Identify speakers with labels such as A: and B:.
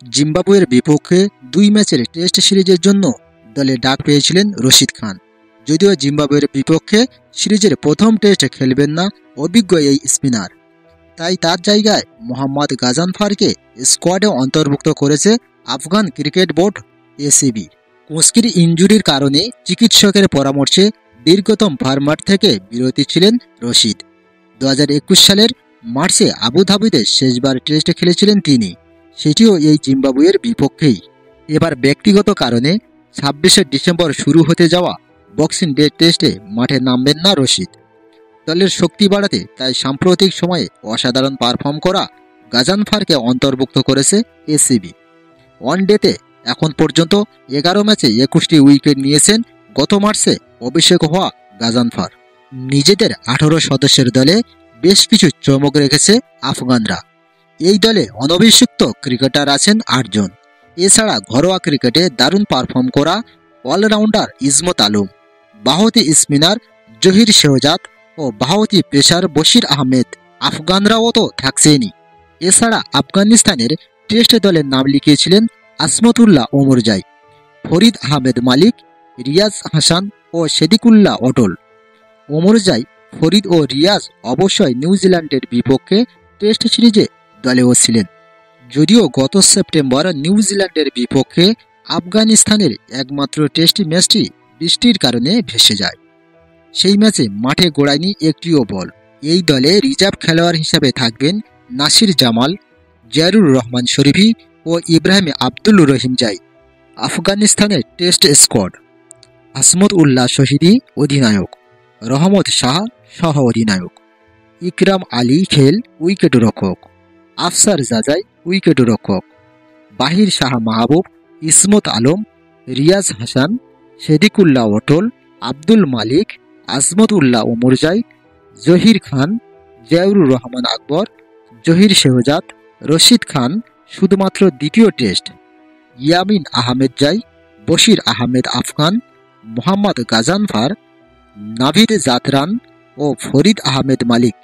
A: জিম্বাবুয়ের বিপক্ষে 2 ম্যাচের টেস্ট সিরিজের জন্য দলে ডাক পেয়েছিলেন রশিদ খান। যদিও জিম্বাবুয়ের বিপক্ষে সিরিজের প্রথম টেস্ট খেলবেন না অভিজ্ঞ এই স্পিনার, তাই তার জায়গায় মোহাম্মদ গাজানফারকে স্কোয়াডে অন্তর্ভুক্ত করেছে আফগান ক্রিকেট বোর্ড ACB। কুস্কির ইনজুরির কারণে চিকিৎসকের পরামর্শে দীর্ঘতম ফরম্যাট থেকে বিরতি ছিলেন রশিদ। 2021 সালের মার্চে আবুধাবিতে শেষবার টেস্ট খেলেছিলেন তিনি, সেটিও এই জিম্বাবুয়ের বিপক্ষেই। এবার ব্যক্তিগত কারণে 26শে ডিসেম্বর শুরু হতে যাওয়া বক্সিং ডে টেস্টে মাঠে নামবেন না রশিদ। দলের শক্তি বাড়াতে তাই সাম্প্রতিক সময়ে অসাধারণ পারফর্ম করা গাজানফারকে অন্তর্ভুক্ত করেছে ACB। ওয়ানডেতে এখন পর্যন্ত 11 ম্যাচে 21টি উইকেট নিয়েছেন গত মার্চে অভিষেক হওয়া গাজানফার। নিজেদের 18 সদস্যের দলে বেশ কিছু চমক রেখেছে আফগানরা। এই দলে অনভিষিক্ত ক্রিকেটার আছেন 8 জন। এছাড়া ঘরোয়া ক্রিকেটে দারুণ পারফর্ম করা অলরাউন্ডার ইসমত আলম, বাঁহাতি স্পিনার জহির শেহজাদ ও বাঁহাতি পেসার বশির আহমেদ। আফগানরাও তো থাকছেনই। এছাড়া আফগানিস্তানের টেস্ট দলের নাম লিখিয়েছিলেন আসমতুল্লাহ ওমরজাই, ফরিদ আহমেদ মালিক, রিয়াজ হাসান ও সেদিকুল্লাহ অটল। ওমরজাই, ফরিদ ও রিয়াজ অবশ্যই নিউজিল্যান্ডের বিপক্ষে টেস্ট সিরিজে দলেও ছিলেন। যদিও গত সেপ্টেম্বর নিউজিল্যান্ডের বিপক্ষে আফগানিস্তানের একমাত্র টেস্ট ম্যাচটি বৃষ্টির কারণে ভেসে যায়। সেই ম্যাচে মাঠে গড়ায়নি একটিও বল। এই দলে রিজার্ভ খেলোয়াড় হিসেবে থাকবেন নাসির জামাল, জিয়ারুর রহমান শরীফি ও ইব্রাহিম আব্দুল রহিম জাই। আফগানিস্তানের টেস্ট স্কোয়াড: আসমত উল্লাহ শহীদি অধিনায়ক, রহমত শাহ সহ অধিনায়ক, ইকরাম আলী খেল উইকেটরক্ষক, আফসার জাজাই উইকেটরক্ষক, বাহির শাহ মাহবুব, ইসমত আলম, রিয়াজ হাসান, সেদিকুল্লাহ অটল, আব্দুল মালিক, আজমত উল্লাহ ওমরজাই, জহির খান, জিয়াউর রহমান আকবর, জহির শেহজাদ, রশিদ খান শুধুমাত্র দ্বিতীয় টেস্ট, ইয়ামিন আহমেদ জাই, বশির আহমেদ আফগান, মোহাম্মদ গাজানফার, নাভিদ জাতরান ও ফরিদ আহমেদ মালিক